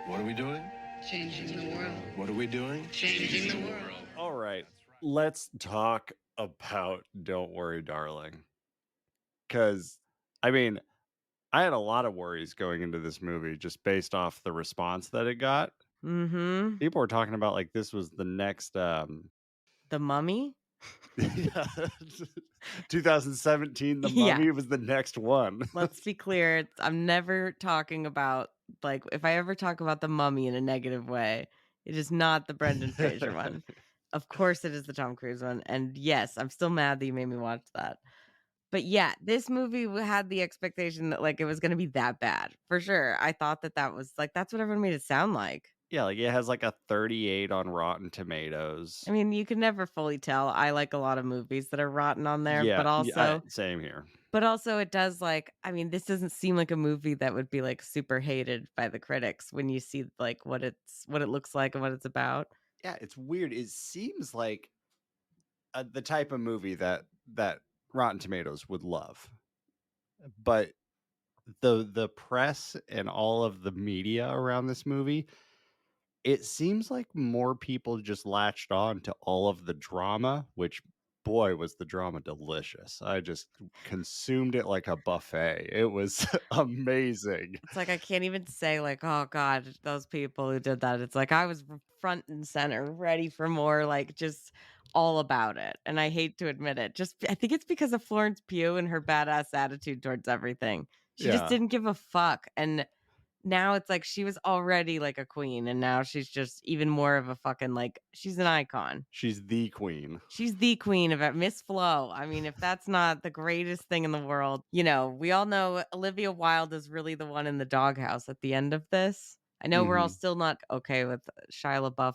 What are we doing? Changing the world. What are we doing? Changing the world. All right. Let's talk about Don't Worry, Darling. Because, I mean, I had a lot of worries going into this movie just based off the response that it got. Mm-hmm. People were talking about like this was the next The Mummy? 2017 The Yeah. Mummy was the next one. Let's be clear. I'm never talking about, like, if I ever talk about The Mummy in a negative way, it is not the Brendan Fraser one. Of course it is the Tom Cruise one. And yes, I'm still mad that you made me watch that. But yeah, this movie had the expectation that like it was going to be that bad. For sure. I thought that was like, that's what everyone made it sound like. Yeah, like it has like a 38 on Rotten Tomatoes. I mean, you can never fully tell. I like a lot of movies that are rotten on there, Yeah, but also same here. But also it does like, I mean, this doesn't seem like a movie that would be like super hated by the critics when you see like what it looks like and what it's about. Yeah, it's weird. It seems like the type of movie that Rotten Tomatoes would love. But the press and all of the media around this movie, it seems like more people just latched on to all of the drama, which boy was the drama delicious. I just consumed it like a buffet. It was amazing. It's like I can't even say like, oh God, those people who did that. It's like I was front and center, ready for more, like just all about it. And I hate to admit it. Just I think it's because of Florence Pugh and her badass attitude towards everything. She just Yeah. didn't give a fuck. And now it's like she was already like a queen, and now she's just even more of a fucking like she's an icon. She's the queen. She's the queen of it, Miss Flo. I mean, if that's not the greatest thing in the world, you know, we all know Olivia Wilde is really the one in the doghouse at the end of this. I know we're all still not okay with Shia LaBeouf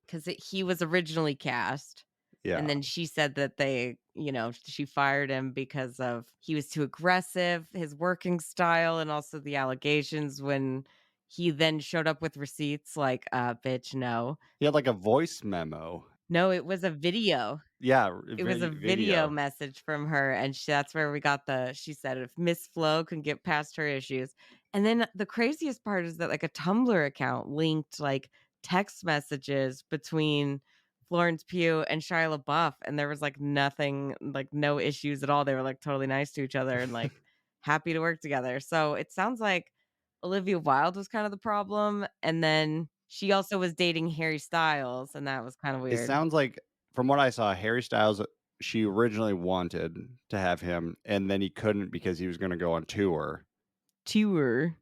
because he was originally cast. Yeah. And then she said that they, you know, she fired him because of he was too aggressive, his working style, and also the allegations when he then showed up with receipts like, bitch, no. He had like a voice memo. No, it was a video. Yeah, It was a video message from her, and that's where we got she said if Miss Flo can get past her issues. And then the craziest part is that like a Tumblr account linked like text messages between Florence Pugh and Shia LaBeouf, and there was like nothing, like no issues at all. They were like totally nice to each other and like happy to work together. So it sounds like Olivia Wilde was kind of the problem, and then she also was dating Harry Styles, and that was kind of weird. It sounds like, from what I saw, Harry Styles, she originally wanted to have him, and then he couldn't because he was going to go on tour. Tour.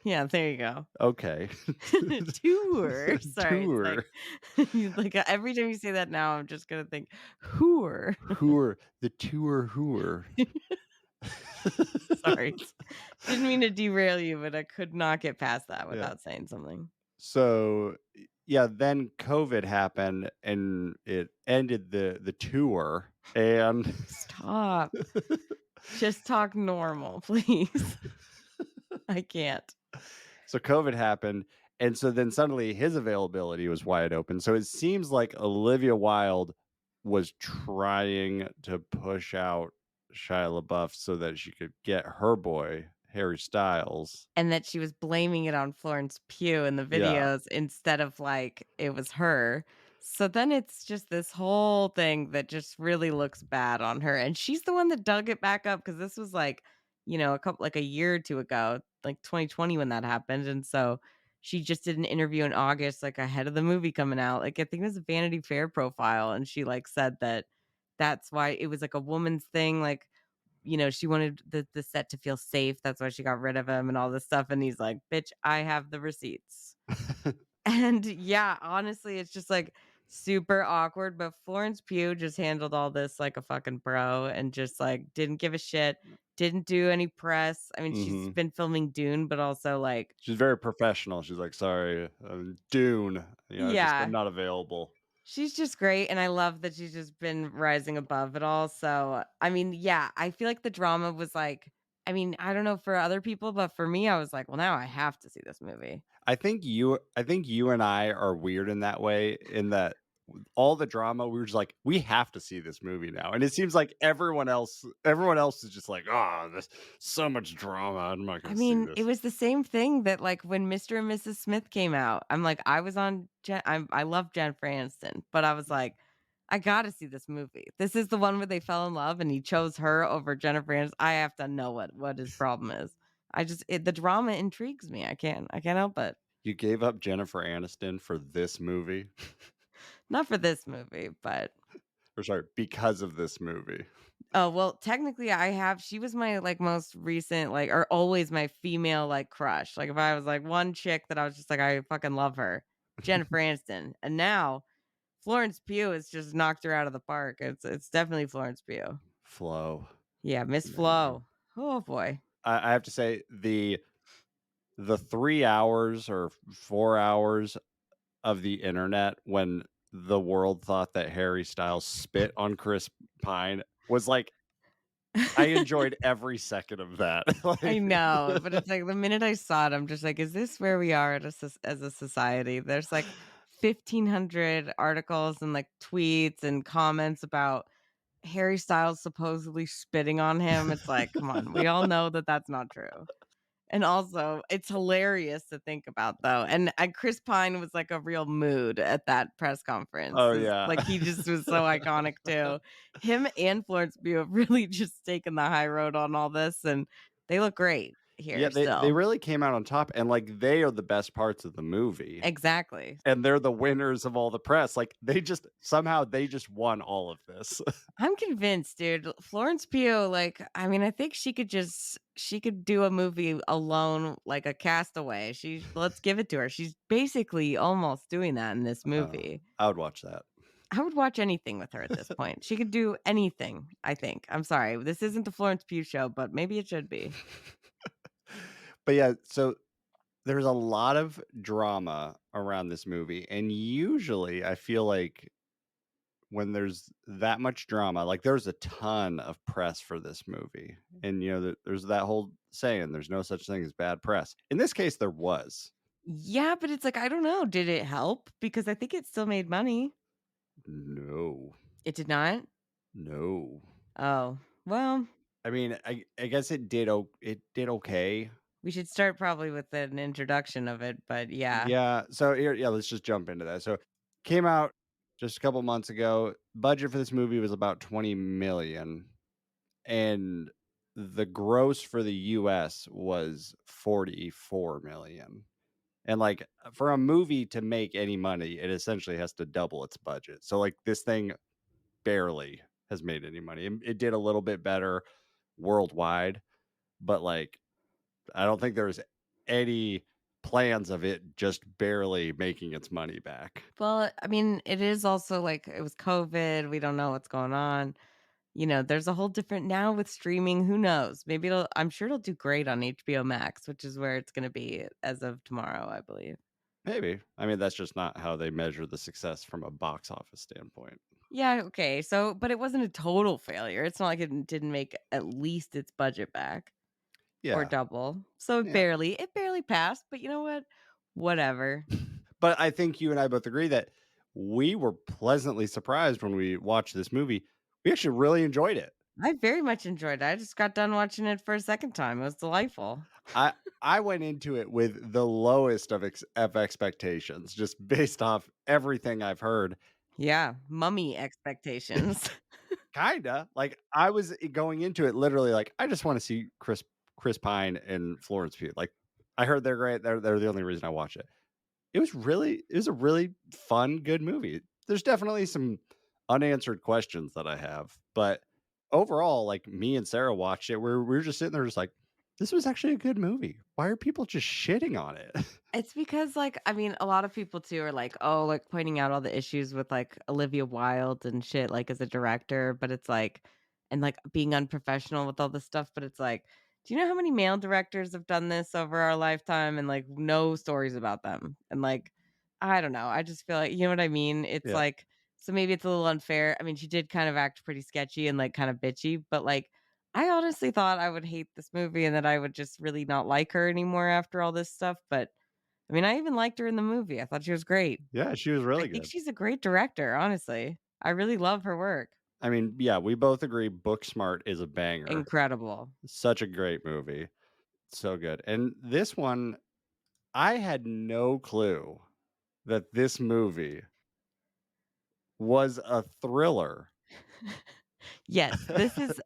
Yeah, there you go. Okay. Tour. Sorry. Tour. Like every time you say that now, I'm just gonna think hooer. Hooer. The tour hooer. Sorry. Didn't mean to derail you, but I could not get past that without saying something. So yeah, then COVID happened and it ended the tour. And stop. Just talk normal, please. I can't. So COVID happened, and so then suddenly his availability was wide open. So it seems like Olivia Wilde was trying to push out Shia LaBeouf so that she could get her boy Harry Styles, and that she was blaming it on Florence Pugh in the videos instead of like it was her. So then it's just this whole thing that just really looks bad on her, and she's the one that dug it back up because this was like, you know, a year or two ago, like 2020 when that happened, and so she just did an interview in August, like ahead of the movie coming out. Like I think it was a Vanity Fair profile, and she like said that that's why it was like a woman's thing, like, you know, she wanted the set to feel safe. That's why she got rid of him and all this stuff. And he's like, bitch, I have the receipts. And yeah, honestly, it's just like super awkward. But Florence Pugh just handled all this like a fucking pro and just like didn't give a shit. Didn't do any press. I mean, she's been filming Dune, but also like she's very professional. She's like, sorry, Dune. You know, yeah, just not available. She's just great, and I love that she's just been rising above it all. So, I mean, yeah, I feel like the drama was like, I mean, I don't know for other people, but for me, I was like, well, now I have to see this movie. I think you and I are weird in that way, in that all the drama, we were just like, we have to see this movie now. And it seems like everyone else is just like, oh, there's so much drama. I'm not I gonna see mean, it this. was the same thing that, like, when Mr. and Mrs. Smith came out, I'm like, I love Jennifer Aniston, but I was like, "I gotta see this movie." This is the one where they fell in love and he chose her over Jennifer Aniston. I have to know what his problem is. The drama intrigues me. I can't help it. You gave up Jennifer Aniston for this movie. Not for this movie, but Or sorry, because of this movie. oh, well, technically she was my, like, most recent, like, or always my female, like, crush. Like, if I was, like, one chick that I was just like, I fucking love her, Jennifer Aniston. And now Florence Pugh has just knocked her out of the park. It's definitely Florence Pugh. Flo. Yeah, Miss Man. Flo. Oh boy. I have to say the 3 hours or 4 hours of the internet when the world thought that Harry Styles spit on Chris Pine was like I enjoyed every second of that. I Like know, but it's like the minute I saw it, I'm just like, is this where we are as a society? There's like 1,500 articles and like tweets and comments about Harry Styles supposedly spitting on him. It's like, come on, we all know that that's not true. And also, it's hilarious to think about though. And Chris Pine was like a real mood at that press conference. oh Like yeah. he just was so iconic too. Him and Florence Pugh have really just taken the high road on all this, and they look great Yeah, here they still. really came out on top and like they are the best parts of the movie. Exactly. And they're the winners of all the press. Like they just won all of this. I'm convinced, dude. Florence Pugh, like, I mean, I think she could do a movie alone, like a Castaway. Let's give it to her. She's basically almost doing that in this movie. I would watch that. I would watch anything with her at this point. She could do anything, I think. I'm sorry. This isn't the Florence Pugh show, but maybe it should be. But yeah, so there's a lot of drama around this movie, and usually I feel like when there's that much drama, like there's a ton of press for this movie, and there's that whole saying, "There's no such thing as bad press." In this case, there was. Yeah, but it's like, I don't know. Did it help? Because I think it still made money. No, It did not? no. Oh, well, I mean, I guess it did. It did okay. we should start probably with an introduction of it, but yeah. Yeah. So here, yeah, let's just jump into that. So, came out just a couple months ago. Budget for this movie was about 20 million, and the gross for the US was 44 million. And like for a movie to make any money, it essentially has to double its budget. So like this thing barely has made any money. It did a little bit better worldwide, but like I don't think there's any plans of it just barely making its money back. Well, I mean, it is also like it was COVID. We don't know what's going on. There's a whole different now with streaming. Who knows? I'm sure it'll do great on HBO Max, which is where it's going to be as of tomorrow, I believe. Maybe. I mean, that's just not how they measure the success from a box office standpoint. Yeah, okay. So, but it wasn't a total failure. It's not like it didn't make at least its budget back or Yeah. double. So Yeah. it barely passed, but you know what? Whatever. But I think you and I both agree that we were pleasantly surprised when we watched this movie. We actually really enjoyed it. I very much enjoyed it. I just got done watching it for a second time. It was delightful. I I went into it with the lowest of expectations, just based off everything I've heard. Yeah, mummy expectations. Kinda like I was going into it literally like I just want to see Chris Pine and Florence Pugh. Like I heard they're great. They're the only reason I watch it. It was a really fun, good movie. There's definitely some unanswered questions that I have, but overall, like me and Sarah watched it. We were just sitting there, just like, this was actually a good movie. Why are people just shitting on it? It's because, like, I mean, a lot of people too are like, oh, like pointing out all the issues with like Olivia Wilde and shit, like as a director, but it's like, and like being unprofessional with all this stuff. But it's like, do you know how many male directors have done this over our lifetime and like no stories about them? And like, I don't know. I just feel like, you know what I mean? It's Yeah, like, so maybe it's a little unfair. I mean, she did kind of act pretty sketchy and like kind of bitchy, but like, I honestly thought I would hate this movie and that I would just really not like her anymore after all this stuff. But I mean, I even liked her in the movie. I thought she was great. Yeah, she was I really think good. she's a great director, honestly. I really love her work. I mean, yeah, we both agree Booksmart is a banger. Incredible. Such a great movie. So good. And this one, I had no clue that this movie was a thriller. Yes, this is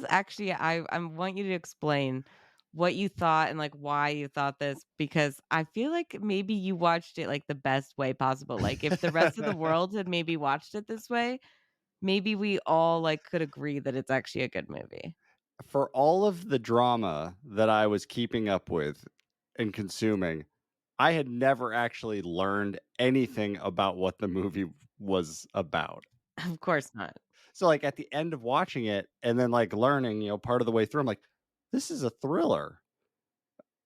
actually I want you to explain what you thought and like why you thought this because I feel like maybe you watched it like the best way possible. Like if the rest of the world had maybe watched it this way, maybe we all like could agree that it's actually a good movie. For all of the drama that I was keeping up with and consuming, I had never actually learned anything about what the movie was about. Of course not. So, like, at the end of watching it and then, like, learning, part of the way through, I'm like, "This is a thriller."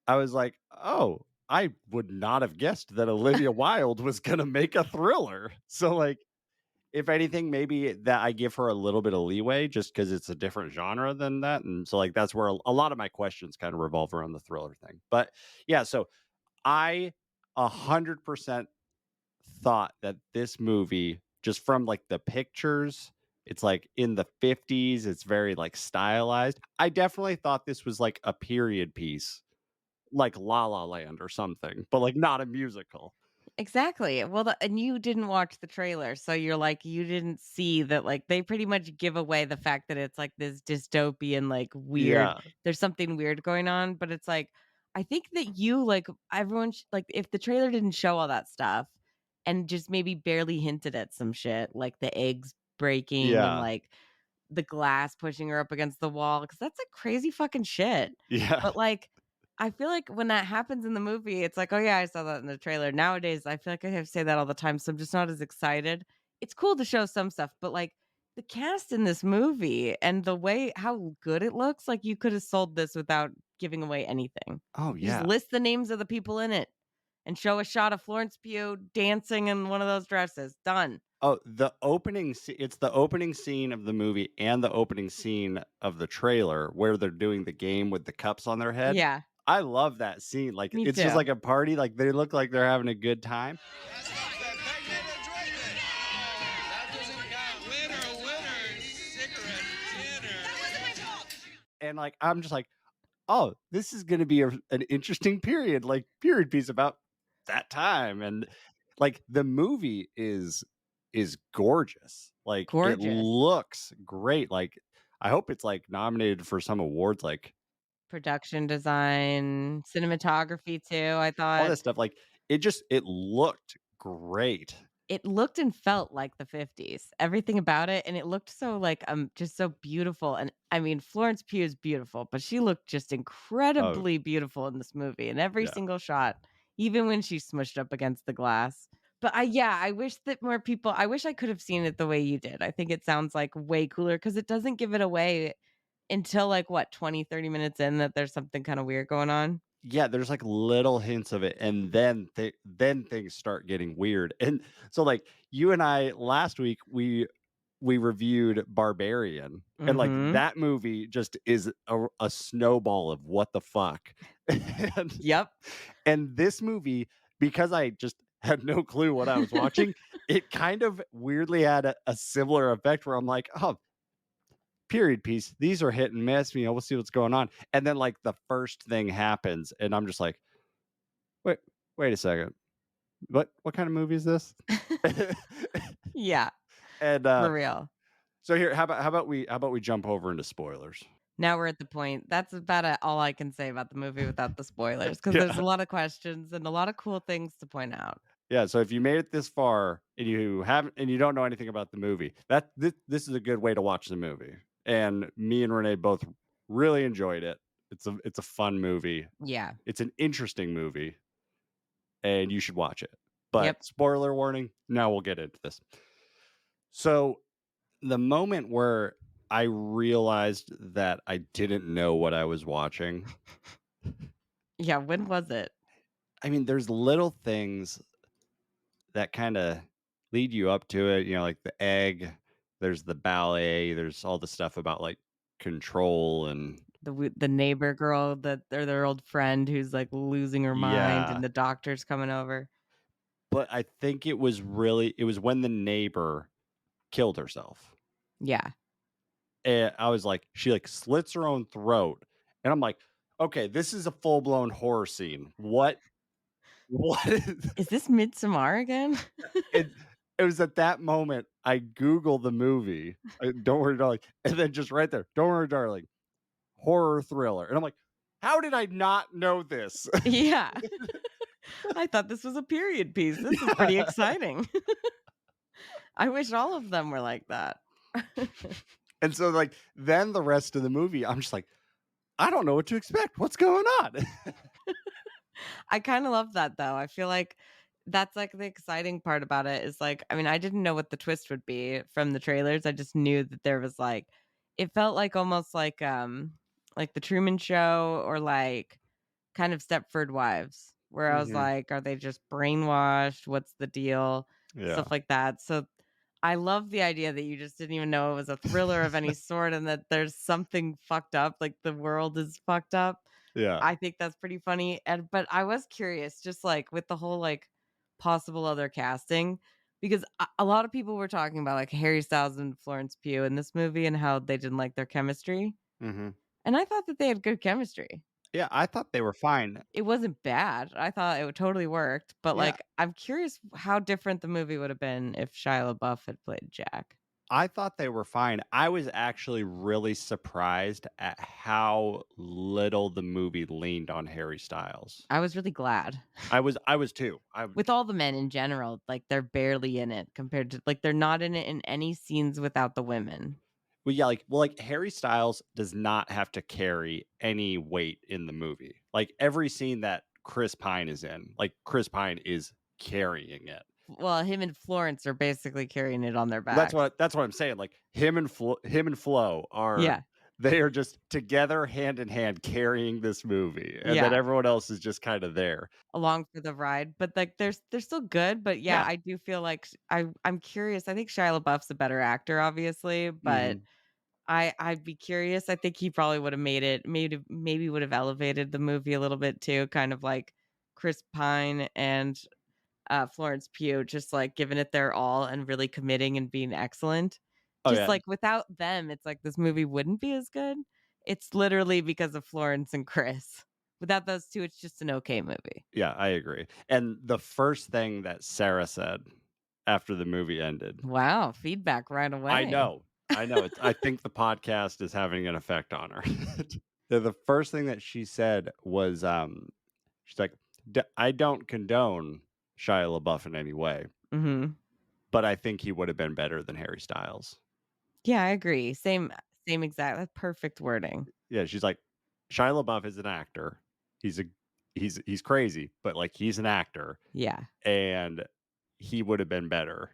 I was like, "Oh, I would not have guessed that Olivia Wilde was gonna make a thriller." So, like, if anything, maybe that I give her a little bit of leeway just because it's a different genre than that, and so, like, that's where a lot of my questions kind of revolve around the thriller thing. But, yeah, so I 100% thought that this movie, just from, like, the pictures, it's, like, in the '50s, it's very, like, stylized. I definitely thought this was, like, a period piece, like La La Land or something, but, like, not a musical. Exactly. Well, and you didn't watch the trailer, so you're like, you didn't see that, like, they pretty much give away the fact that it's like this dystopian, like, weird, Yeah. there's something weird going on. But it's like, I think that you, like, everyone, like, if the trailer didn't show all that stuff and just maybe barely hinted at some shit, like the eggs breaking and Yeah. like the glass pushing her up against the wall, because that's like crazy fucking shit. Yeah. But like, I feel like when that happens in the movie, it's like, oh yeah, I saw that in the trailer. Nowadays, I feel like I have to say that all the time, so I'm just not as excited. It's cool to show some stuff, but like the cast in this movie and the way how good it looks, like you could have sold this without giving away anything. Oh, You just yeah. list the names of the people in it and show a shot of Florence Pugh dancing in one of those dresses. Done. Oh, it's the opening scene of the movie and the opening scene of the trailer where they're doing the game with the cups on their head. Yeah, I love that scene. Like, me it's just too. like a party, like, they look like they're having a good time. That's not that magnetic That doesn't count. Winner, winner, cigarette dinner. That wasn't my fault. And, like, I'm just like, "Oh, this is gonna be an interesting period piece about that time." And, like, the movie is gorgeous. Like, it Gorgeous. looks great. Like, I hope it's, like, nominated for some awards, like, Production design, cinematography too, I all thought. that stuff. Like, it looked great. It looked and felt like the '50s, everything about it, and it looked so, like, just so beautiful, and, I mean, Florence Pugh is beautiful, but she looked just Oh, incredibly beautiful in this movie, in every yeah. single shot, even when she's smushed up against the glass. But yeah, I wish that more people I wish I could have seen it the way you did. I think it sounds, like, way cooler because it doesn't give it away until, like, what, 20, 30 minutes in that there's something kinda weird going on? Yeah, there's, like, little hints of it, and then things start getting weird. And so, like, you and I last week, we reviewed Barbarian, and, like, Mhm. that movie just is a snowball of what the fuck. And Yep. and this movie, because I just had no clue what I was watching, it kind of weirdly had a similar effect where I'm like, "Oh, period piece. These are hit and miss, we'll see what's going on." And then, like, the first thing happens, and I'm just like, "Wait wait a second. What kind of movie is this?" Yeah, And, for real. so here, how about we jump over into spoilers? Now we're at the point that's about all I can say about the movie without the spoilers, because there's Yeah. a lot of questions and a lot of cool things to point out. Yeah, so if you made it this far and you don't know anything about the movie, this is a good way to watch the movie. And me and Renee both really enjoyed it. It's a fun movie. Yeah. It's an interesting movie, and you should watch it. But Yep. spoiler warning, now we'll get into this. So the moment where I realized that I didn't know what I was watching, Yeah, when was it? I mean, there's little things that kinda lead you up to it, like the egg, there's the ballet, there's all the stuff about, like, control and the neighbor girl that they're their old friend who's like losing her mind, Yeah. and the doctor's coming over. But I think it was when the neighbor killed herself. Yeah. And I was like, she like slits her own throat. And I'm like, okay, this is a full-blown horror scene. What Is this Midsommar again? it it was at that moment I Googled the movie, Don't Worry Darling, and then just right there, Don't Worry Darling, horror thriller. And I'm like, how did I not know this? Yeah. I thought this was a period piece. This is pretty exciting. I wish all of them were like that. And so like then the rest of the movie, I'm just like, I don't know what to expect. What's going on? I kind of love that though. I feel like that's like the exciting part about it is like, I mean, I didn't know what the twist would be from the trailers. I just knew that there was like, it felt like almost like the Truman Show or like kind of Stepford Wives, where I was Mhm. like, are they just brainwashed? What's the deal? Yeah. Stuff like that. So I love the idea that you just didn't even know it was a thriller of any sort and that there's something fucked up, like the world is fucked up. Yeah. I think that's pretty funny. And but I was curious, just like with the whole like possible other casting, because a lot of people were talking about like Harry Styles and Florence Pugh in this movie and how they didn't like their chemistry. Mhm. And I thought that they had good chemistry. Yeah, I thought they were fine. It wasn't bad. I thought it would totally worked. But Yeah, like I'm curious how different the movie would have been if Shia LaBeouf had played Jack. I thought they were fine. I was actually really surprised at how little the movie leaned on Harry Styles. I was really glad. I was too. With all the men in general, like they're barely in it compared to like they're not in it in any scenes without the women. Well, yeah, like Harry Styles does not have to carry any weight in the movie. Like every scene that Chris Pine is in, like Chris Pine is carrying it. Well, him and Florence are basically carrying it on their Well, backs. that's what I'm saying. Like him and Flo are Yeah. they are just together hand in hand carrying this movie. And then Yeah. everyone else is just kind of there. Along for the ride, but like they're still good. But yeah, Yeah. I do feel like I'm curious. I think Shia LaBeouf's a better actor, obviously, but Mhm. I'd be curious. I think he probably would have made it, maybe would have elevated the movie a little bit too, kind of like Chris Pine and Florence Pugh, just like giving it their all and really committing and being excellent. Oh Just yeah. like without them, it's like this movie wouldn't be as good. It's literally because of Florence and Chris. Without those two, it's just an okay movie. Yeah, I agree. And the first thing that Sarah said after the movie ended, Wow, feedback right away. I know. I think the podcast is having an effect on her. The first thing that she said was, she's like, I don't condone Shia LaBeouf in any way, Hmm. but I think he would have been better than Harry Styles. Yeah, I agree. Same exact. That's perfect wording. Yeah, she's like, Shia LaBeouf is an actor. He's a he's crazy, but like he's an actor, Yeah, and he would have been better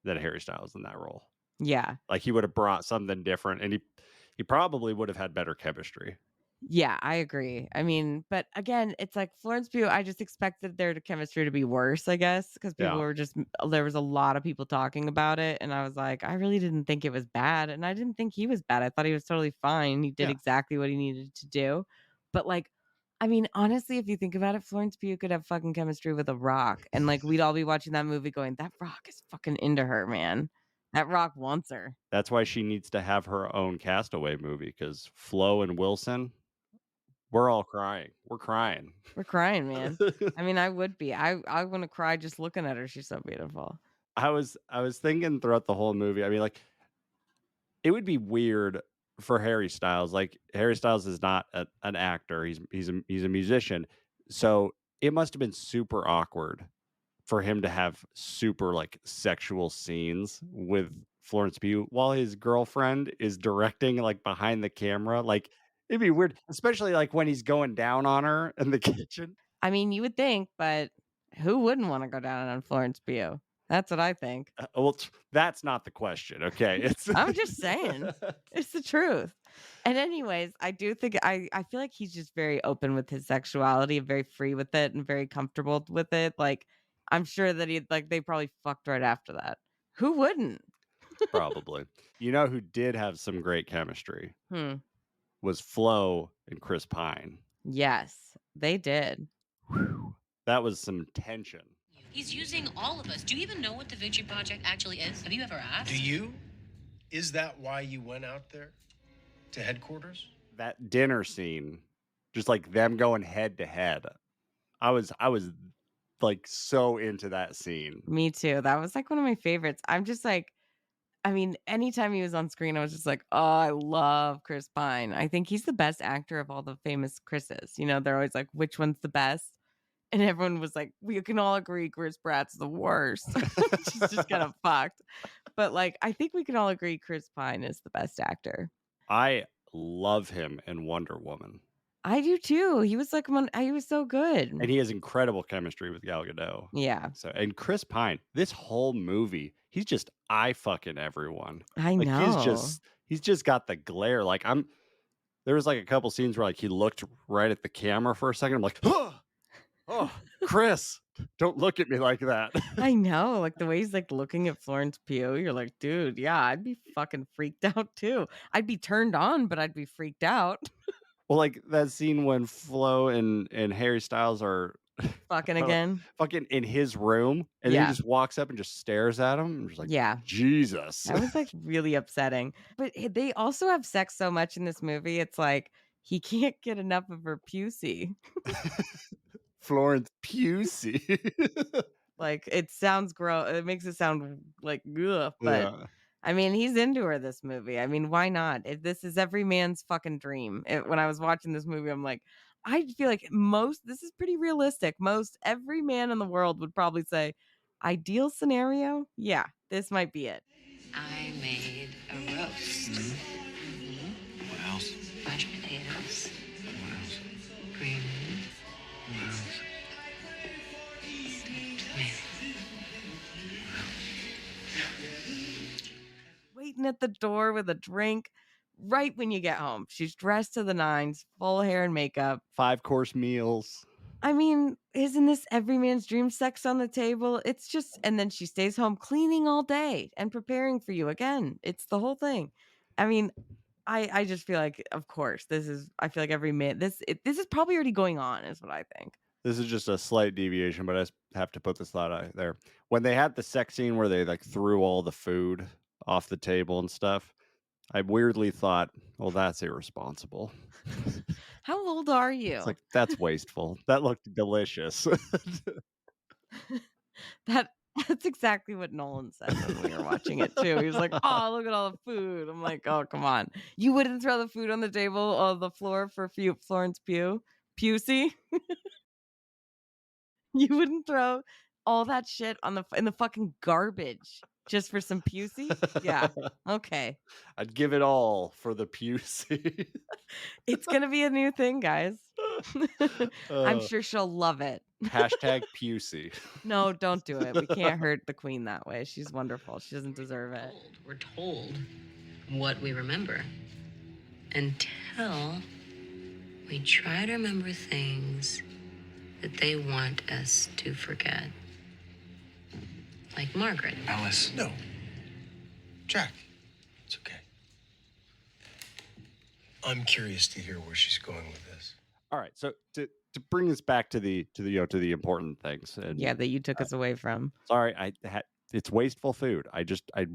than Harry Styles in that role. yeah. Like he would have brought something different, and he probably would have had better chemistry. Yeah, I agree. I mean, but again, it's like Florence Pugh, I just expected their chemistry to be worse, I guess, because people Yeah. were just, there was a lot of people talking about it. And I was like, I really didn't think it was bad. And I didn't think he was bad. I thought he was totally fine. He did Yeah. exactly what he needed to do. But like, I mean, honestly, if you think about it, Florence Pugh could have fucking chemistry with a rock. And like, we'd all be watching that movie going, that rock is fucking into her, man. That rock wants her. That's why she needs to have her own Castaway movie, because Flo and Wilson, we're all crying. We're crying. We're crying, man. I mean, I would be. I want to cry just looking at her. She's so beautiful. I was thinking throughout the whole movie. I mean, like, it would be weird for Harry Styles. Like, Harry Styles is not an actor. He's a musician. So it must have been super awkward for him to have super like sexual scenes with Florence Pugh while his girlfriend is directing like behind the camera. Like, it'd be weird, especially like when he's going down on her in the kitchen. I mean, you would think, but who wouldn't want to go down on Florence Pugh? That's what I think. Well, that's not the question. Okay. It's I'm just saying. It's the truth. And anyways, I do think I feel like he's just very open with his sexuality and very free with it and very comfortable with it. Like I'm sure that they probably fucked right after that. Who wouldn't? probably. You know who did have some great chemistry? Hmm. was Flo and Chris Pine. Yes, they did. Whew. That was some tension. He's using all of us. Do you even know what the Victory Project actually is? Have you ever asked? Do you? Is that why you went out there to headquarters? That dinner scene, just like them going head to head. I was like so into that scene. Me too. That was like one of my favorites. I'm just like, I mean, anytime he was on screen, I was just like, oh, I love Chris Pine. I think he's the best actor of all the famous Chris's. You know, they're always like, which one's the best? And everyone was like, we can all agree Chris Pratt's the worst. She's just kind of fucked. But like, I think we can all agree Chris Pine is the best actor. I love him in Wonder Woman. I do too. He was like he was so good. And he has incredible chemistry with Gal Gadot. Yeah. So, and Chris Pine, this whole movie, he's just eye fucking everyone. I Like know. he's just got the glare. Like there was like a couple scenes where like he looked right at the camera for a second. I'm like, oh, Chris, don't look at me like that. I know. Like the way he's like looking at Florence Pugh, you're like, dude, yeah, I'd be fucking freaked out too. I'd be turned on, but I'd be freaked out. Well, like that scene when Flo and Harry Styles are Fucking again. fucking in his room, and then Yeah. he just walks up and just stares at him. I'm just like, Yeah. Jesus. That was like really upsetting. But they also have sex so much in this movie. It's like he can't get enough of her pussy. Florence Pugh. Like it sounds gross. It makes it sound like ugh, but Yeah. I mean, he's into her this movie. I mean, why not? This is every man's fucking dream. When I was watching this movie, I'm like, I feel like this is pretty realistic. Every man in the world would probably say, ideal scenario? Yeah, this might be it. I made a roast. What else? Mashed potatoes, What else? green What else? tomatoes. Waiting at the door with a drink right when you get home. She's dressed to the nines, full hair and makeup. 5-course meals. I mean, isn't this every man's dream? Sex on the table. It's just, and then she stays home cleaning all day and preparing for you again. It's the whole thing. I mean, I just feel like, of course, I feel like every man, this is probably already going on, is what I think. This is just a slight deviation, but I just have to put this thought out there. When they had the sex scene where they like threw all the food off the table and stuff, I weirdly thought, well, that's irresponsible. How old are you? It's like, that's wasteful. That looked delicious. That's exactly what Nolan said when we were watching it too. He was like, "Oh, look at all the food." I'm like, "Oh, come on! You wouldn't throw the food on the table or the floor for Florence Pugh, Pusey? You wouldn't throw all that shit in the fucking garbage just for some Pusey? Yeah, okay. I'd give it all for the Pusey. It's gonna be a new thing, guys. I'm sure she'll love it. Hashtag Pusey. No, don't do it. We can't hurt the queen that way. She's wonderful. She doesn't deserve it. We're told what we remember until we try to remember things that they want us to forget. Like Margaret. Alice. No. Jack. It's okay. I'm curious to hear where she's going with this. All right, so to bring us back to the important things. And, Yeah, that you took us away from. Sorry, it's wasteful food. I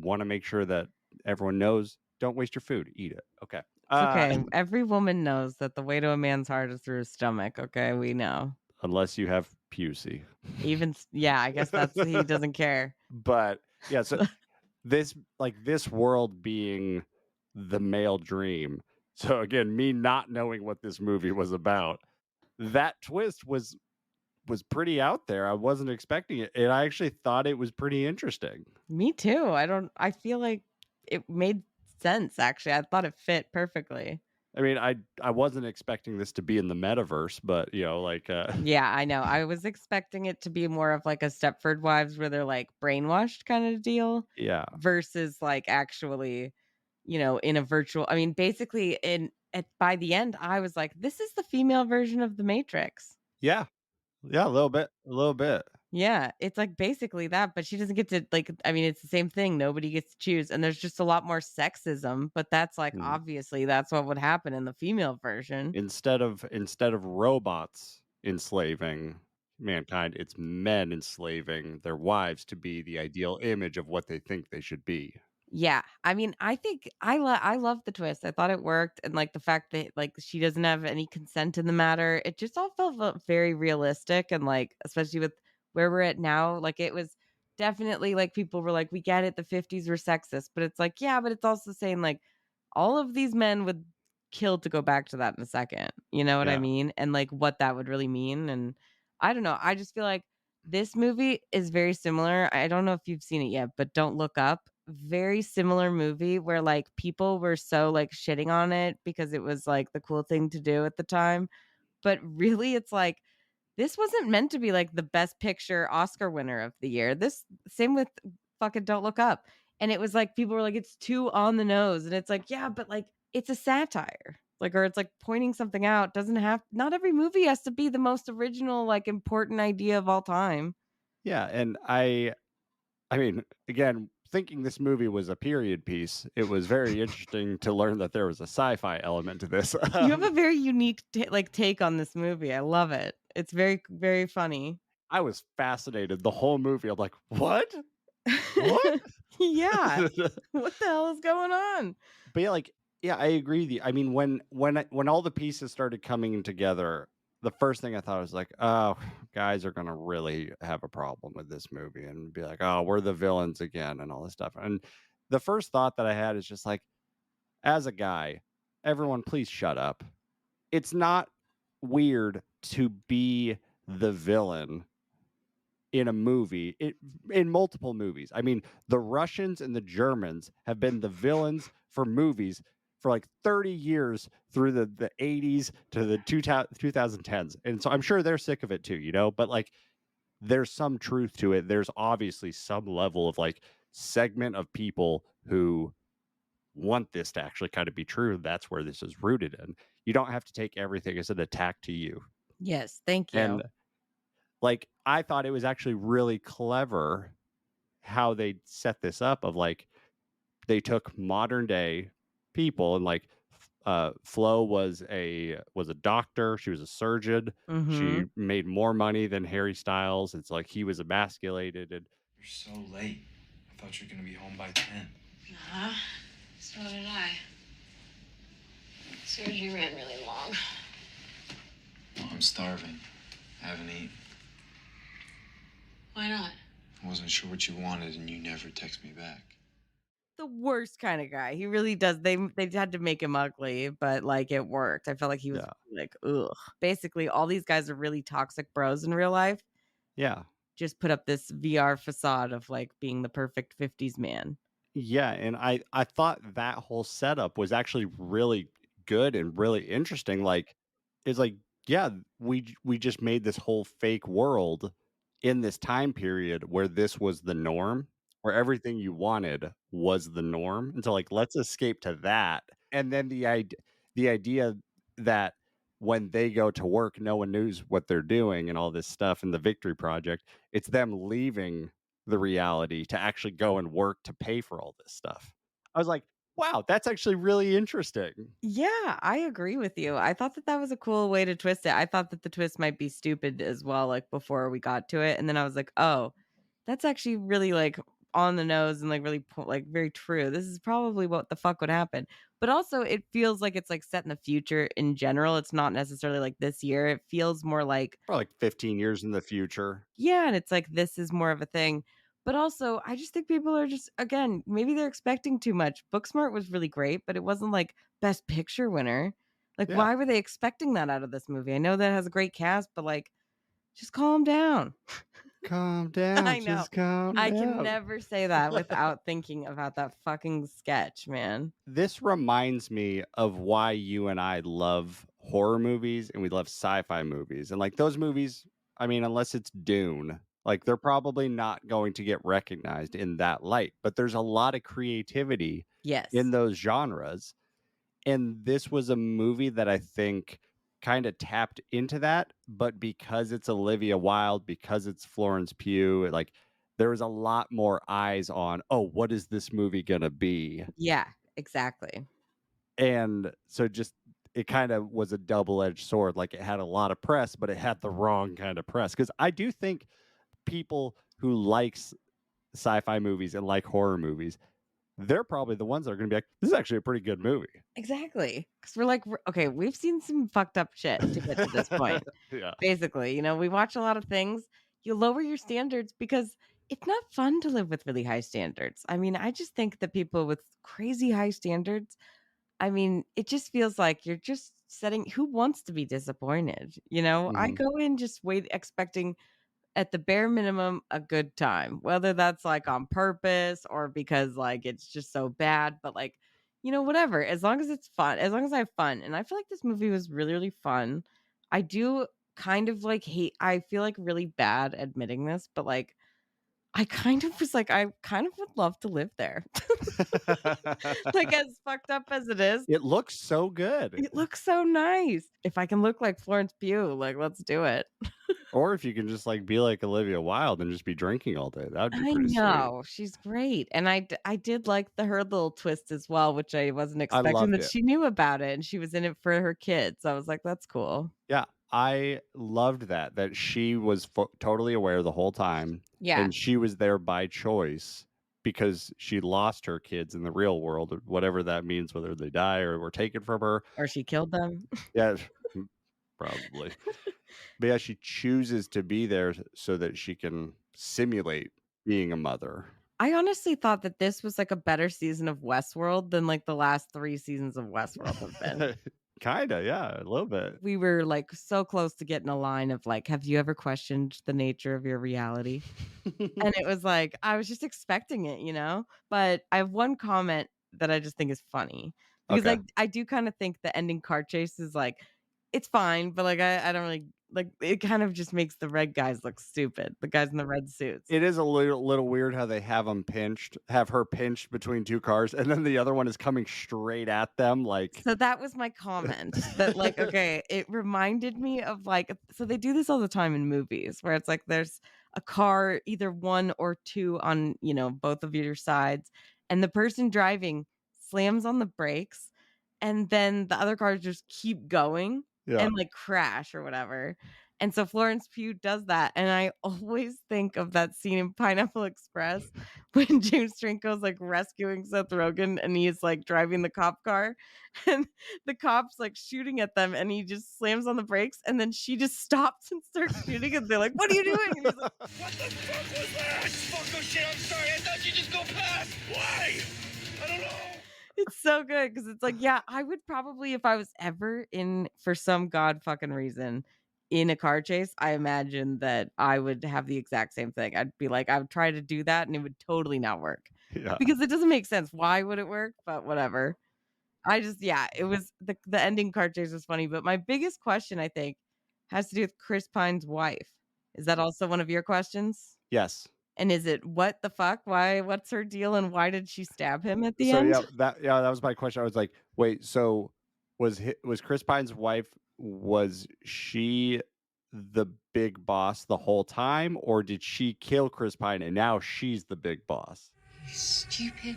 want to make sure that everyone knows. Don't waste your food. Eat it. Okay. It's okay. Every woman knows that the way to a man's heart is through his stomach. Okay, we know. Unless you have Pusey. I guess he doesn't care. But yeah, so this world being the male dream. So again, me not knowing what this movie was about, that twist was pretty out there. I wasn't expecting it, and I actually thought it was pretty interesting. Me too. I feel like it made sense. Actually, I thought it fit perfectly. I mean, I wasn't expecting this to be in the metaverse, but yeah, I know. I was expecting it to be more of like a Stepford Wives where they're like brainwashed kind of deal. Yeah. Versus like actually, in a virtual. I mean, basically, by the end, I was like, this is the female version of the Matrix. Yeah, a little bit. Yeah, it's like basically that, but she doesn't get to like I mean, it's the same thing. Nobody gets to choose. And there's just a lot more sexism, but that's like Mhm. obviously that's what would happen in the female version. Instead of robots enslaving mankind, it's men enslaving their wives to be the ideal image of what they think they should be. Yeah. I mean, I think I love the twist. I thought it worked and like the fact that like she doesn't have any consent in the matter. It just all felt very realistic and like especially with where we're at now, like it was definitely like people were like we get it the 50s were sexist, but it's like yeah, but it's also saying like all of these men would kill to go back to that in a second. You know what I Yeah. mean? And like what that would really mean and I don't know. I just feel like this movie is very similar. I don't know if you've seen it yet, but Don't Look Up. Very similar movie where like people were so like shitting on it because it was like the cool thing to do at the time. But really, it's like this wasn't meant to be like the best picture Oscar winner of the year. This same with fucking Don't Look Up. And it was like people were like, it's too on the nose. And it's like, yeah, but like it's a satire. Like, or it's like pointing something out. Doesn't have not every movie has to be the most original, like important idea of all time. Yeah, and I mean, again, thinking this movie was a period piece, it was very interesting to learn that there was a sci-fi element to this. You have a very unique like take on this movie. I love it. It's very very funny. I was fascinated the whole movie. I'm like, "What? What?" Yeah. What the hell is going on? But yeah, like, yeah, I agree with you. I mean, when all the pieces started coming together, the first thing I thought was like, oh, guys are gonna really have a problem with this movie and be like, oh, we're the villains again and all this stuff. And the first thought that I had is just like, as a guy, everyone please shut up. It's not weird to be the villain in a movie, in multiple movies. I mean, the Russians and the Germans have been the villains for movies for like 30 years through the 80s to the 2010s. And so I'm sure they're sick of it too, you know, but like there's some truth to it. There's obviously some level of like segment of people who want this to actually kind of be true. That's where this is rooted in. You don't have to take everything as an attack to you. Yes, thank And you. like I thought it was actually really clever how they set this up of like they took modern day people and like Flo was a doctor, she was a surgeon, she Mhm. made more money than Harry Styles. It's like he was emasculated and You're so late. I thought you were gonna be home by 10. Uh-huh. So did I. Surgery ran really long. Well, I'm starving. I haven't eaten. Why not? I wasn't sure what you wanted, and you never text me back. The worst kind of guy. He really does. They had to make him ugly, but like it worked. I felt like he was yeah. like, ugh. Basically, all these guys are really toxic bros in real life. Yeah. Just put up this VR facade of like being the perfect 50s man. Yeah, and I thought that whole setup was actually really good and really interesting. Like, it's like, yeah, we just made this whole fake world in this time period where this was the norm, where everything you wanted was the norm. And so, like, let's escape to that. And then the idea that when they go to work, no one knows what they're doing and all this stuff. And the Victory Project, it's them leaving the reality to actually go and work to pay for all this stuff. I was like, wow, that's actually really interesting. Yeah, I agree with you. I thought that that was a cool way to twist it. I thought that the twist might be stupid as well, like before we got to it. And then I was like, oh, that's actually really like on the nose and like really like very true. This is probably what the fuck would happen. But also, it feels like it's like set in the future in general. It's not necessarily like this year. It feels more like For like 15 years in the future. yeah, and it's like this is more of a thing. But also, I just think people are just again, maybe they're expecting too much. Booksmart was really great, but it wasn't like best picture winner. Like Yeah. why were they expecting that out of this movie? I know that has a great cast, but like just calm down. Calm down, I know. just calm I can down. never say that without thinking about that fucking sketch, man. This reminds me of why you and I love horror movies and we love sci-fi movies. And like those movies, I mean, unless it's Dune, like they're probably not going to get recognized in that light. But there's a lot of creativity Yes. in those genres. And this was a movie that I think kind of tapped into that, but because it's Olivia Wilde, because it's Florence Pugh, like there was a lot more eyes on, oh, what is this movie gonna be? Yeah, exactly. And so just it kind of was a double-edged sword. Like it had a lot of press, but it had the wrong kind of press. Because I do think people who like sci-fi movies and like horror movies, they're probably the ones that are going to be like, this is actually a pretty good movie. Exactly. Because we're like, okay, we've seen some fucked up shit to get to this point. Yeah. Basically, we watch a lot of things. You lower your standards because it's not fun to live with really high standards. I mean, I just think that people with crazy high standards, I mean, it just feels like you're just setting who wants to be disappointed? I Mhm. go in just expecting at the bare minimum a good time, whether that's like on purpose or because like it's just so bad, but like, whatever, as long as it's fun, as long as I have fun. And I feel like this movie was really, really fun. I do kind of like I feel like really bad admitting this, but like I kind of was like, I kind of would love to live there. Like as fucked up as it is, It looks so good. it looks so nice. If I can look like Florence Pugh, like let's do it. Or if you can just like be like Olivia Wilde and just be drinking all day, that would be I pretty sweet. know, she's great, and I did like her little twist as well, which I wasn't I expecting loved that it. she knew about it, and she was in it for her kids. I was like, "That's cool." Yeah, I loved that she was totally aware the whole time, Yeah, and she was there by choice because she lost her kids in the real world, or whatever that means, whether they die or were taken from her. or she killed them. Yeah, probably. But yeah, she chooses to be there so that she can simulate being a mother. I honestly thought that this was, like, a better season of Westworld than, like, the last 3 seasons of Westworld have been. Kinda, yeah, a little bit. We were, like, so close to getting a line of, like, "Have you ever questioned the nature of your reality?" And it was like, I was just expecting it, But I have one comment that I just think is funny because Okay. I do kinda think the ending car chase is like, it's fine, but, like, I don't really like, it kind of just makes the red guys look stupid, the guys in the red suits. It is a little weird how they have her pinched between 2 cars, and then the other one is coming straight at them, like So that was my comment that, like, okay, it reminded me of, like, so they do this all the time in movies where it's like there's a car, either 1 or 2 on, both of your sides, and the person driving slams on the brakes, and then the other cars just keep going Yeah. and, like, crash or whatever. And so Florence Pugh does that, and I always think of that scene in Pineapple Express when James Franco's, like, rescuing Seth Rogen, and he's, like, driving the cop car, and the cop's, like, shooting at them, and he just slams on the brakes, and then she just stops and starts shooting, and they're like, "What are you doing?" And he's like, What the fuck was that? Fuck, oh shit, I'm sorry. I thought you just go past. Why? I don't know. it's so good because it's like, yeah, I would probably, if I was ever in, for some god fucking reason, in a car chase, I imagine that I would have the exact same thing. I'd be like, I would try to do that, and it would totally not work Yeah. because it doesn't make sense. Why would it work? But whatever. I just, yeah, it was the ending car chase was funny, but my biggest question, I think, has to do with Chris Pine's wife. Is that also one of your questions? Yes. And is it what the fuck? Why? What's her deal? And why did she stab him at the So, end? that was my question. I was like, "Wait, so was Chris Pine's wife, was she the big boss the whole time, or did she kill Chris Pine and now she's the big boss?" You stupid,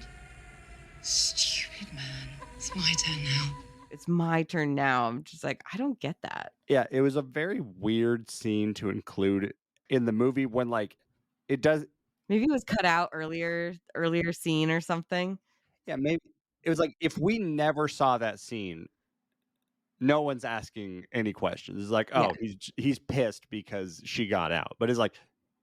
stupid man. It's my turn now. It's my turn now. I'm just like, I don't get that. Yeah, it was a very weird scene to include in the movie when, like, it does Maybe it was cut out earlier scene or something. yeah, maybe it was like, if we never saw that scene, no one's asking any questions. It's like, Yeah. "Oh, he's pissed because she got out." But it's like,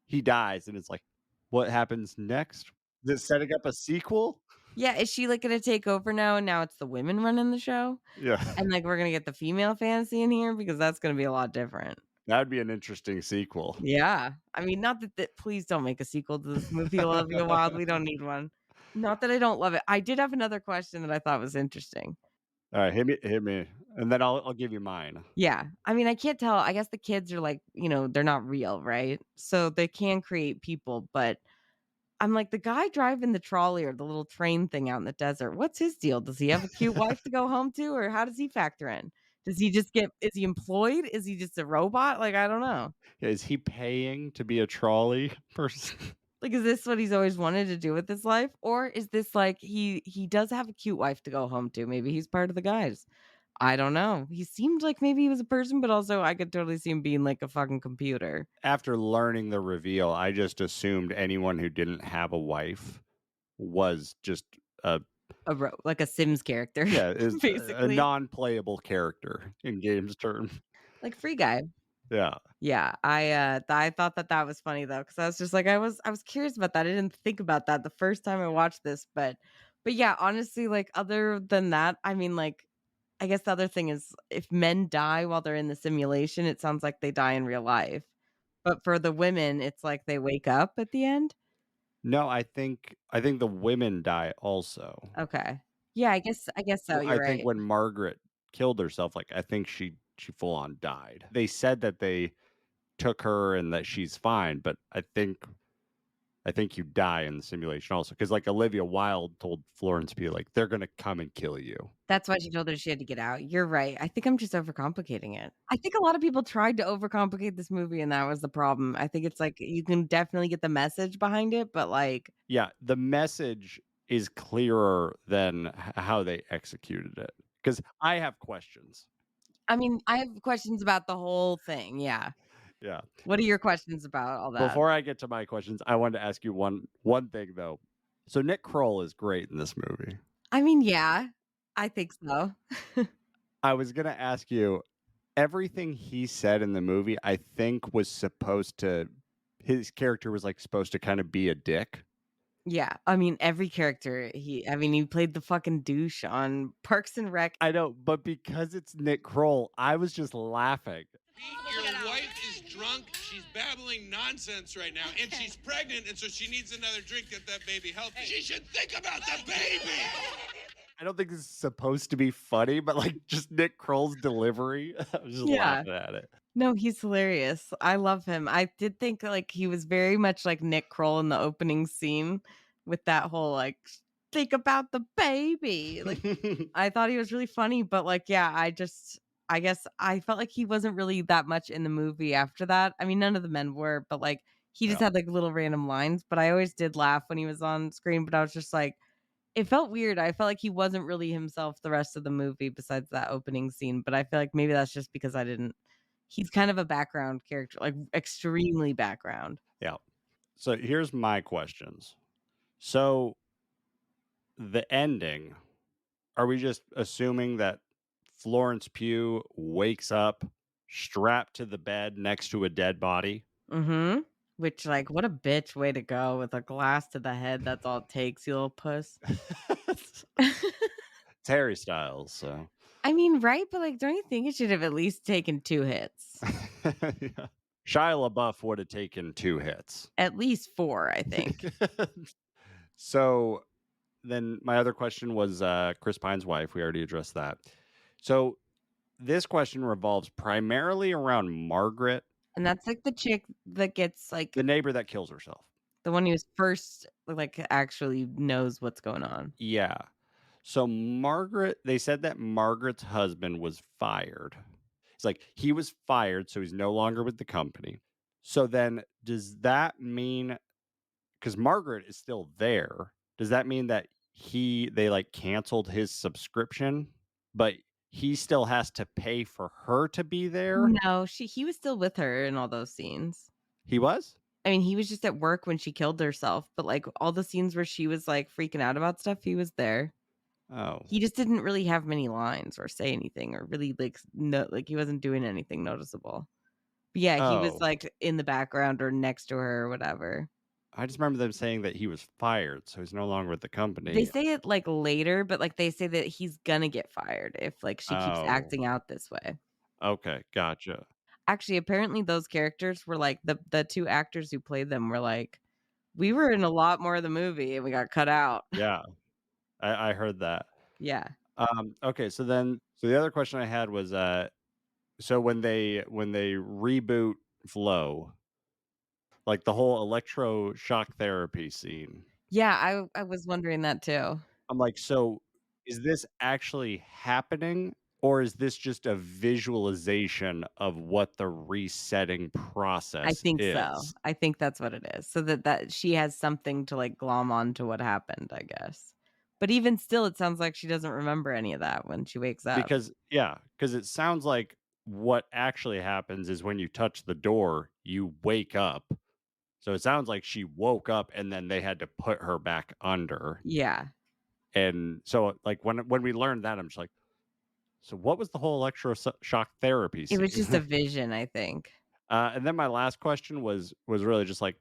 he dies, and it's like, what happens next? Is it setting up a sequel? Yeah, is she like gonna take over now and now it's the women running the show? Yeah. And like we're gonna get the female fantasy in here because that's gonna be a lot different. That'd be an interesting sequel. Yeah. I mean, not that please don't make a sequel to this movie, Olivia Wilde. We don't need one. Not that I don't love it. I did have another question that I thought was interesting. Alright, hit me, and then I'll give you mine. Yeah. I mean, I can't tell. I guess the kids are like, they're not real, right? So they can create people, but I'm like, the guy driving the trolley or the little train thing out in the desert, what's his deal? Does he have a cute wife to go home to, or how does he factor in? Does he just get is he employed? Is he just a robot? Like, I don't know. Is he paying to be a trolley person? Like, is this what he's always wanted to do with his life? Or is this like he does have a cute wife to go home to? Maybe he's part of the guys. I don't know. He seemed like maybe he was a person, but also I could totally see him being like a fucking computer. After learning the reveal, I just assumed anyone who didn't have a wife was just a Like a Sims character. yeah, is a basically. non-playable character in games terms. Like Free Guy. Yeah. Yeah, I thought that was funny though, because I was just like I was curious about that. I didn't think about that the first time I watched this, but yeah, honestly, like other than that, I mean, like I guess the other thing is if men die while they're in the simulation, it sounds like they die in real life. But for the women, it's like they wake up at the end. No, I think the women die also. Okay. Yeah, I guess so. Well, You're I think right. when Margaret killed herself, like I think she full on died. They said that they took her and that she's fine, but I think you die in the simulation also because like Olivia Wilde told Florence Pugh like they're gonna come and kill you. That's why she told her she had to get out. You're right. I think I'm just overcomplicating it. I think a lot of people tried to overcomplicate this movie, and that was the problem. I think it's like you can definitely get the message behind it, but like, Yeah, the message is clearer than how they executed it. Because I have questions. I mean, I have questions about the whole thing. Yeah. Yeah. What are your questions about all that? Before I get to my questions, I wanted to ask you one thing though. So Nick Kroll is great in this movie. I mean, yeah, I think so. I was gonna ask you, everything he said in the movie, I think was supposed to his character was like supposed to kind of be a dick. Yeah. I mean, every character he played the fucking douche on Parks and Rec. I know, but because it's Nick Kroll, I was just laughing. Your wife is drunk. She's babbling nonsense right now, and she's pregnant, and so she needs another drink to get that baby healthy. She should think about the baby. I don't think this is supposed to be funny, but like just Nick Kroll's delivery, I was just laughing at it. No, he's hilarious. I love him. I did think like he was very much like Nick Kroll in the opening scene with that whole like think about the baby. Like I thought he was really funny, but like yeah, I guess I felt like he wasn't really that much in the movie after that. I mean, none of the men were, but like he just Yeah. had like little random lines, but I always did laugh when he was on screen, but I was just like it felt weird. I felt like he wasn't really himself the rest of the movie besides that opening scene, but I feel like maybe that's just because he's kind of a background character, like extremely background. Yeah. So here's my questions. So the ending, are we just assuming that Florence Pugh wakes up strapped to the bed next to a dead body? Mm-hmm. Which, like, what a bitch way to go with a glass to the head. That's all it takes, you little puss. It's Harry Styles, so. I mean, right? But, like, don't you think it should have at least taken 2 hits? Yeah. Shia LaBeouf would have taken 2 hits. At least 4, I think. So then my other question was Chris Pine's wife. We already addressed that. So this question revolves primarily around Margaret. And that's, like, the chick that gets, like... The neighbor that kills herself. The one who's first, like, actually knows what's going on. Yeah. So Margaret, they said that Margaret's husband was fired. It's like he was fired, so he's no longer with the company. So then does that mean, because Margaret is still there, does that mean that they like canceled his subscription, but he still has to pay for her to be there? No, he was still with her in all those scenes. He was? I mean, he was just at work when she killed herself, but like all the scenes where she was like freaking out about stuff, he was there. Oh. He just didn't really have many lines or say anything or really like he wasn't doing anything noticeable. But yeah, he was Oh. like in the background or next to her or whatever. I just remember them saying that he was fired, so he's no longer with the company. They say it like later, but like they say that he's gonna get fired if like she keeps Oh. acting out this way. Okay, gotcha. Actually, apparently those characters were like the 2 actors who played them were like, we were in a lot more of the movie and we got cut out. Yeah, I heard that. Yeah. Okay, so the other question I had was, so when they reboot Flo, like the whole electroshock therapy scene, Yeah, I was wondering that too. I'm like, so is this actually happening? Or is this just a visualization of what the resetting I process think so. is? I think that's what it is. So that she has something to, like, glom onto what happened, I guess. But even still, it sounds like she doesn't remember any of that when she wakes up. Because it sounds like what actually happens is when you touch the door, you wake up. So it sounds like she woke up and then they had to put her back under. Yeah. And so, like, when we learned that, I'm just like, so what was the whole electroshock therapy It was scene? just a vision, I think. And then my last question was really just like,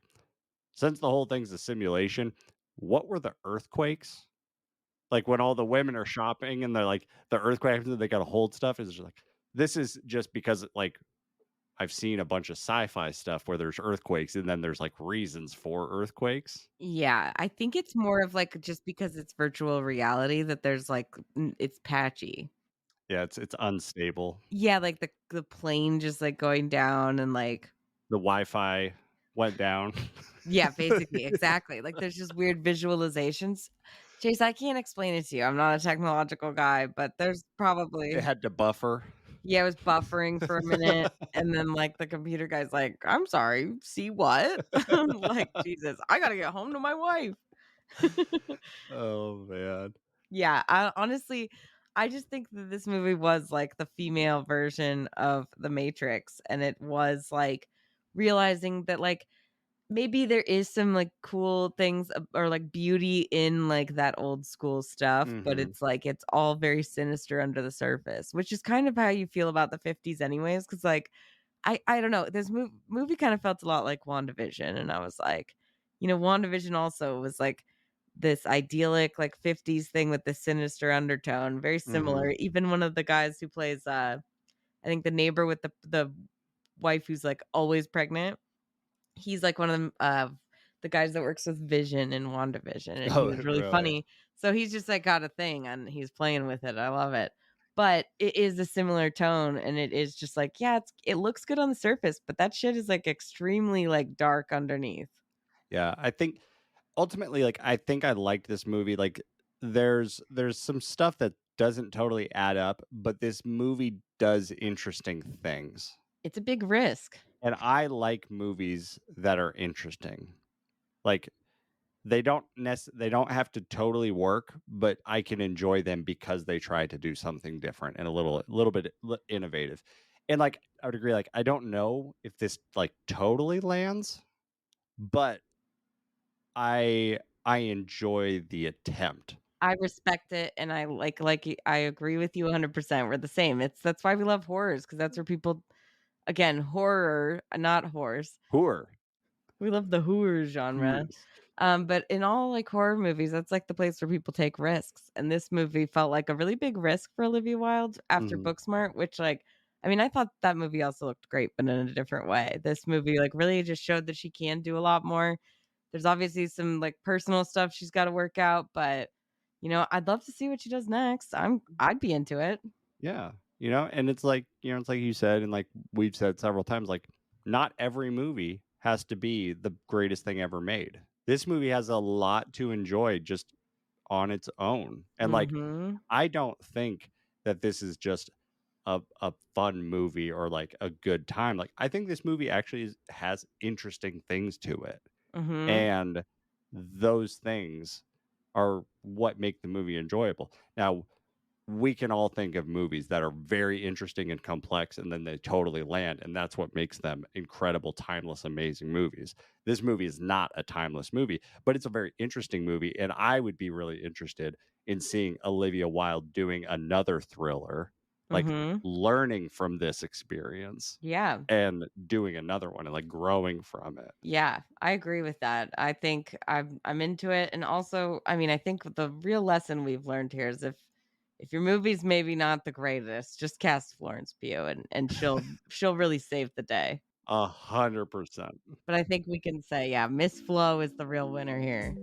since the whole thing's a simulation, what were the earthquakes? Like when all the women are shopping and they're like the earthquake happens and they gotta hold stuff, is just like this is just because like I've seen a bunch of sci-fi stuff where there's earthquakes and then there's like reasons for earthquakes. Yeah, I think it's more of, like, just because it's virtual reality that there's, like, it's patchy. Yeah, it's unstable. Yeah, like, the plane just, like, going down and, like The Wi-Fi went down. yeah, basically, exactly. Like, there's just weird visualizations. Chase, I can't explain it to you. I'm not a technological guy, but there's It probably had to buffer. yeah, it was buffering for a minute, and then, like, the computer guy's like, "I'm sorry, see what?" Like, Jesus, I gotta get home to my wife. Oh man. Yeah, I honestly, I just think that this movie was, like, the female version of The Matrix, and it was, like, realizing that, like, maybe there is some, like, cool things or, like, beauty in, like, that old school stuff, but Mhm. it's, like, it's all very sinister under the surface, which is kind of how you feel about the '50s anyways, because like, I don't know, this movie kinda felt a lot like WandaVision, and I was like, WandaVision also was, like, this idyllic, like, '50s thing with this sinister undertone, very Mhm. similar. Even one of the guys who plays, I think the neighbor with the wife who's, like, always pregnant. He's like one of them, the guys that works with Vision in WandaVision, and he Oh, was really really? funny. So he's just, like, got a thing, and he's playing with it. I love it. But it is a similar tone, and it is just like, yeah, it looks good on the surface, but that shit is, like, extremely, like, dark underneath. Yeah, I think ultimately, like, I think I liked this movie. Like, there's some stuff that doesn't totally add up, but this movie does interesting things. It's a big risk. And I like movies that are interesting. Like they don't have to totally work, but I can enjoy them because they try to do something different and a little bit innovative. And like I would agree, like I don't know if this like totally lands, but I enjoy the attempt. I respect it, and I I agree with you 100%. We're the same. That's why we love horrors, because that's where people again, horror, not horrors. Hooer. We love the horror genre. Hooters. But in all, like, horror movies, that's, like, the place where people take risks, and this movie felt like a really big risk for Olivia Wilde after Mhm. Booksmart, which, like I mean, I thought that movie also looked great, but in a different way. This movie, like, really just showed that she can do a lot more. There's obviously some, like, personal stuff she's gotta work out, but, I'd love to see what she does next. I'd be into it. Yeah, and it's like, it's like you said, and like we've said several times, like not every movie has to be the greatest thing ever made. This movie has a lot to enjoy just on its own. And like, Mhm. I don't think that this is just a fun movie or like a good time. Like, I think this movie actually has interesting things to it. Mhm. And those things are what make the movie enjoyable. Now, we can all think of movies that are very interesting and complex and then they totally land, and that's what makes them incredible, timeless, amazing movies. This movie is not a timeless movie, but it's a very interesting movie, and I would be really interested in seeing Olivia Wilde doing another thriller, like Mhm. learning from this experience Yeah. and doing another one and like growing from it. Yeah, I agree with that. I think I'm into it, and also, I mean, I think the real lesson we've learned here is if your movie's maybe not the greatest, just cast Florence Pugh, and she'll really save the day. 100%. But I think we can say, yeah, Miss Flo is the real winner here.